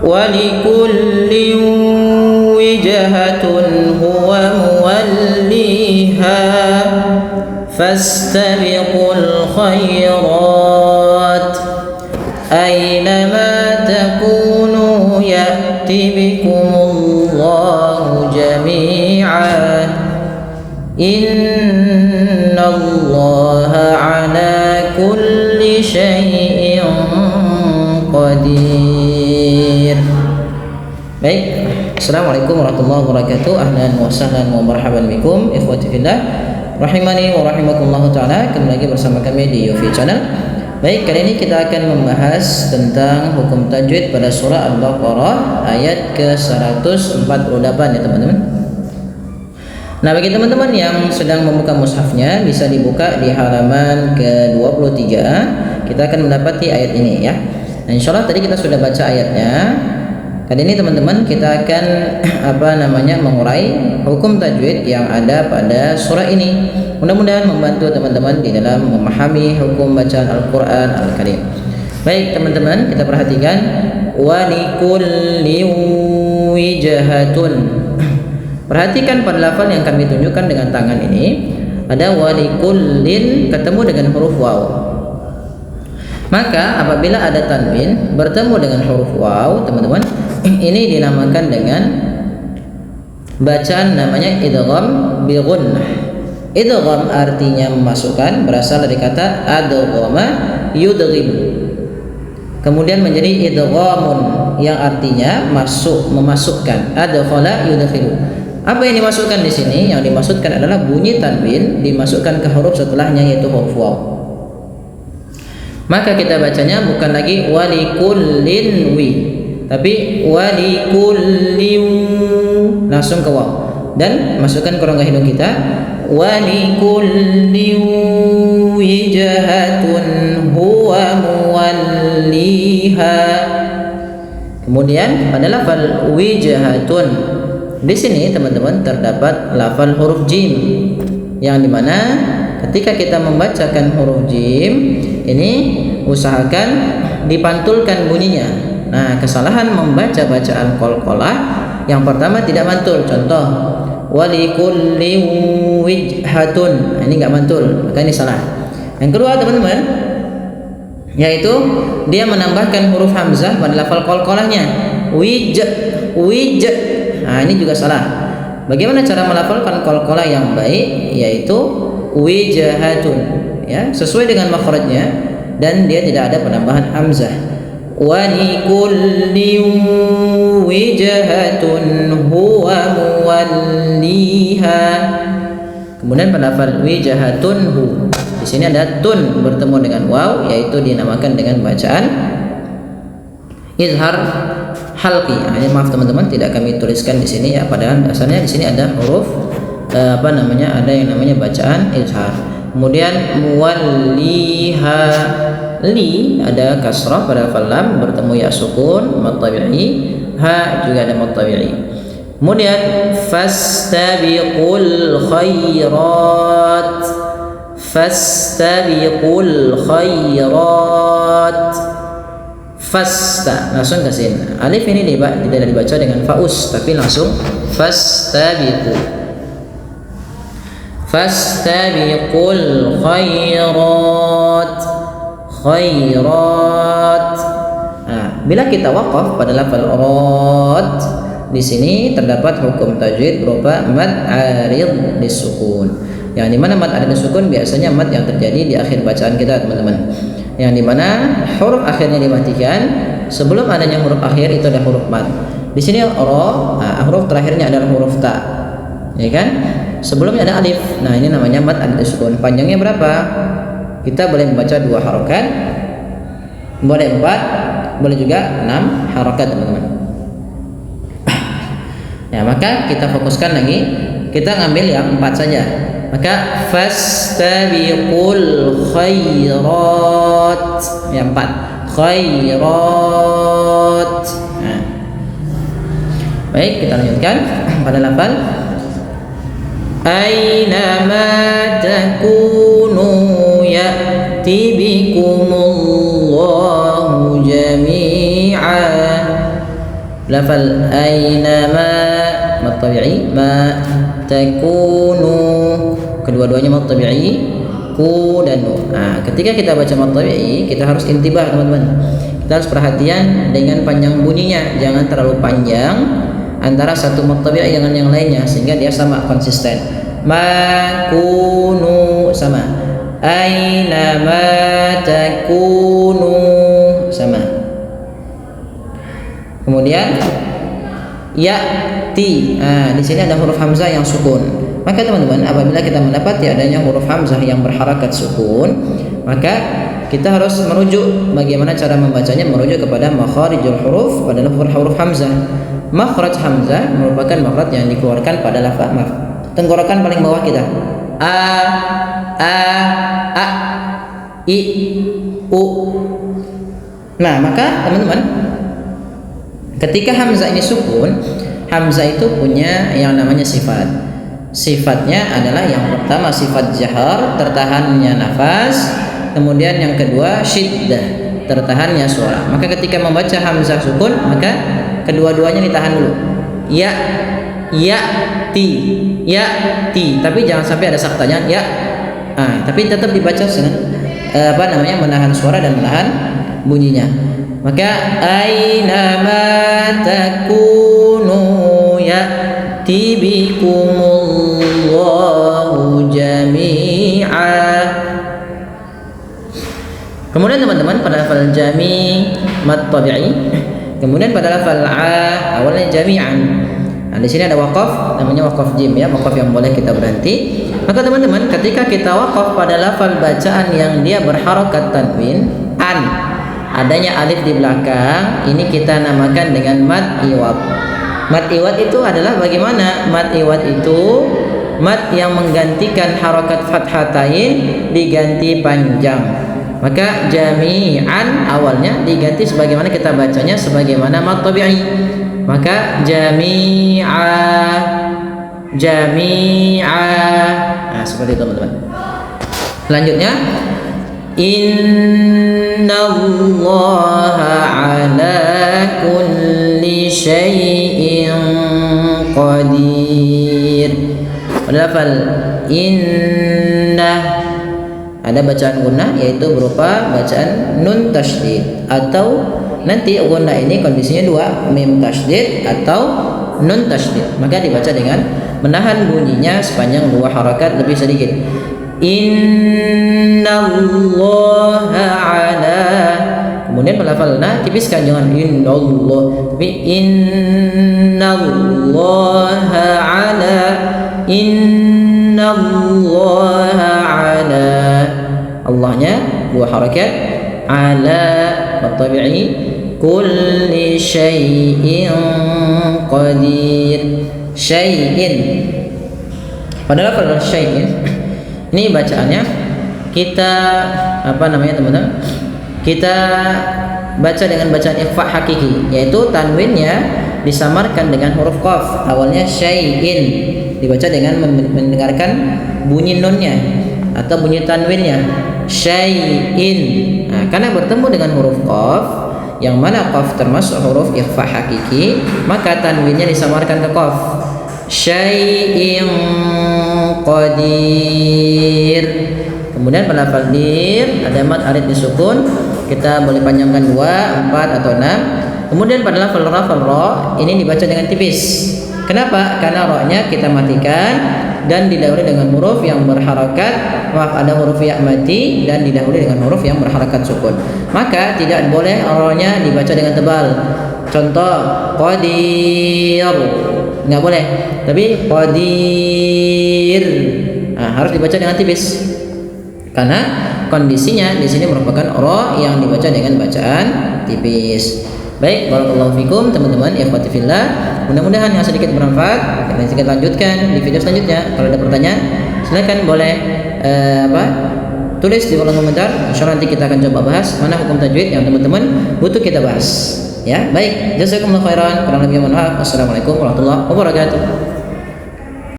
ولكل وجهة هو موليها فاستبقوا الخيرات أينما تكونوا يأت بكم الله جميعا إن الله على كل شيء قدير. Baik, Assalamualaikum warahmatullahi wabarakatuh. Ahlan wa sahlan wa marhaban bikum ikhwati fillah rahimani wa rahimakumullah taala. Kembali lagi bersama kami di Yufi Channel. Baik, kali ini kita akan membahas tentang hukum tajwid pada surah Al-Baqarah ayat ke-148 ya teman-teman. Nah, bagi teman-teman yang sedang membuka mushafnya bisa dibuka di halaman ke-23. Kita akan mendapati ayat ini ya. Nah, insyaallah tadi kita sudah baca ayatnya. Kali ini teman-teman kita akan mengurai hukum tajwid yang ada pada surah ini. Mudah-mudahan membantu teman-teman di dalam memahami hukum bacaan Al-Qur'an Al-Karim. Baik teman-teman, kita perhatikan wa likulli wijhatun. Perhatikan pada lafal yang kami tunjukkan dengan tangan ini. Ada wa likullin ketemu dengan huruf waw. Maka apabila ada tanwin bertemu dengan huruf waw, teman-teman, ini dinamakan dengan bacaan namanya idgham bi gunnah. Idgham artinya memasukkan, berasal dari kata adghama yudghim. Kemudian menjadi idghamun yang artinya memasukkan. Adkhala yudkhilu. Apa yang dimasukkan di sini? Yang dimaksudkan adalah bunyi tanwin dimasukkan ke huruf setelahnya, yaitu huruf waw. Maka kita bacanya bukan lagi walikullin wi, tapi walikullin, langsung ke waw dan masukkan ke rongga hidung kita. Walikullin wijhatun huwa muwalliha. Kemudian pada lafal wijhatun di sini teman-teman terdapat lafal huruf jim, yang dimana ketika kita membacakan huruf jim ini usahakan dipantulkan bunyinya. Nah, kesalahan membaca bacaan qalqalah yang pertama tidak mantul. Contoh walikulli wijhatun, ini enggak mantul, maka ini salah. Yang kedua teman-teman, yaitu dia menambahkan huruf hamzah pada lafal qalqalahnya. Wij. Nah, ini juga salah. Bagaimana cara melafalkan qalqalah yang baik? Yaitu wijhatun, ya, sesuai dengan makhrajnya dan dia tidak ada penambahan hamzah. Wa likulli wijhatun huwa muwalliha. Kemudian pada lafal wijhatun hu, di sini ada tun bertemu dengan waw, yaitu dinamakan dengan bacaan izhar halqi. Nah, ini maaf teman-teman, tidak kami tuliskan di sini ya, padahal dasarnya di sini ada huruf ada yang namanya bacaan izhar. Kemudian muwalliha, li ada kasrah pada lafal lam bertemu ya sukun mad tabi'i, ha juga ada mad tabi'i. Kemudian fastabiqul khairat, fastabiqul khairat. Fasta langsung ke sin. Alif ini tidak dibaca dengan faus, tapi langsung fastabiqu. Fastabiqul khairat. Khairat. Nah, bila kita waqaf pada lafal rat, di sini terdapat hukum tajwid berupa mad arid disukun. Yang dimana mad arid disukun biasanya mad yang terjadi di akhir bacaan kita, teman-teman. Yang dimana huruf akhirnya dimatikan. Sebelum adanya huruf akhir itu ada huruf mad. Di sini huruf terakhirnya adalah huruf ta, ya kan? Sebelumnya ada alif. Nah, ini namanya mad arid disukun. Panjangnya berapa? Kita boleh membaca 2 harokat, boleh 4, boleh juga 6 harokat, teman-teman. Ya, maka kita fokuskan lagi. Kita ngambil yang 4 saja. Maka fastabiqul khairat, yang 4 khairat. Nah, baik, kita lanjutkan pada lafal aynama takunu ya'ti bikumullahu jami'a. lafal aynama mad tabi'i, ma takunu kedua-duanya mad tabi'i, ku dan nu. Nah, ketika kita baca mad tabi'i kita harus intibah teman-teman. Kita harus perhatian dengan panjang bunyinya, jangan terlalu panjang antara satu mad tabi'i dengan yang lainnya sehingga dia sama konsisten. Ma kunu sama, aina ma takunu sama. Kemudian ya'ti. Nah, di sini ada huruf hamzah yang sukun. Maka teman-teman, apabila kita mendapati adanya huruf hamzah yang berharakat sukun, maka kita harus merujuk bagaimana cara membacanya, merujuk kepada makharijul huruf pada huruf hamzah. Makhraj hamzah merupakan makhraj yang dikeluarkan pada lafaz tenggorokan paling bawah kita. A, I, U. Nah, maka teman-teman, ketika hamzah ini sukun, hamzah itu punya yang namanya sifat. Sifatnya adalah yang pertama sifat jahar, tertahannya nafas. Kemudian yang kedua syiddah, tertahannya suara. Maka ketika membaca hamzah sukun, maka kedua-duanya ditahan dulu. Ya, ti, tapi jangan sampai ada saktanya ya. Tapi tetap dibaca dengan menahan suara dan menahan bunyinya. Maka aina ma takunu ya'ti bikumullahu jami'a. Kemudian teman-teman pada lafal jami mad tabi'i, kemudian pada lafal a awalnya jami'an. Nah, di sini ada waqaf, namanya waqaf jim ya, waqaf yang boleh kita berhenti. Maka teman-teman, ketika kita waqaf pada lafal bacaan yang dia berharakat tanwin an, adanya alif di belakang, ini kita namakan dengan mad iwad. Mad iwad itu adalah bagaimana? Mad iwad itu mad yang menggantikan harakat fathatain diganti panjang. Maka jami'an awalnya diganti sebagaimana kita bacanya sebagaimana mad tabi'i. Maka jami'a. Nah, seperti itu teman-teman. Selanjutnya innallaha ala kulli syai'in qadir. Pada lafal inna ada bacaan gunnah, yaitu berupa bacaan nun tasydid, atau nanti gunnah ini kondisinya dua, mim tasydid atau nun tasydid. Maka dibaca dengan menahan bunyinya sepanjang dua harakat lebih sedikit. Innallaha ala, kemudian melafalna tipiskan, jangan innallah, tapi innallaha ala, innallaha ala, Allahnya dua harakat, ala tabi'i, kulli syai'in qadir. Syai'in, padahal pada syai'in ini bacaannya kita teman-teman, kita baca dengan bacaan ikhfa hakiki, yaitu tanwinnya disamarkan dengan huruf qaf, awalnya syai'in, dibaca dengan mendengarkan bunyi nunnya atau bunyi tanwinnya syai'in. Nah, karena bertemu dengan huruf qaf, yang mana qaf termasuk huruf ikhfa hakiki, maka tanwinnya disamarkan ke qaf. Syai'in qadir. Kemudian pada lafal dir ada mad arid disukun, kita boleh panjangkan 2, 4 atau 6. Kemudian pada lafal ra ini dibaca dengan tipis. Kenapa? Karena ra-nya kita matikan dan didahului dengan huruf yang berharakat, ada huruf ya mati dan didahului dengan huruf yang berharakat sukun. Maka tidak boleh ra-nya dibaca dengan tebal. Contoh qadir, nggak boleh. Tapi qadir, harus dibaca dengan tipis. Karena kondisinya di sini merupakan ra yang dibaca dengan bacaan tipis. Baik, barakallahu fikum teman-teman, ikhwati fillah. Mudah-mudahan yang sedikit bermanfaat. Kita lanjutkan di video selanjutnya. Kalau ada pertanyaan, silakan boleh tulis di kolom komentar. Insyaallah nanti kita akan coba bahas mana hukum tajwid yang teman-teman butuh kita bahas. Ya, baik. Jazakumullahu khairan. Kurang lebihnya mohon maaf. Wassalamualaikum warahmatullahi wabarakatuh.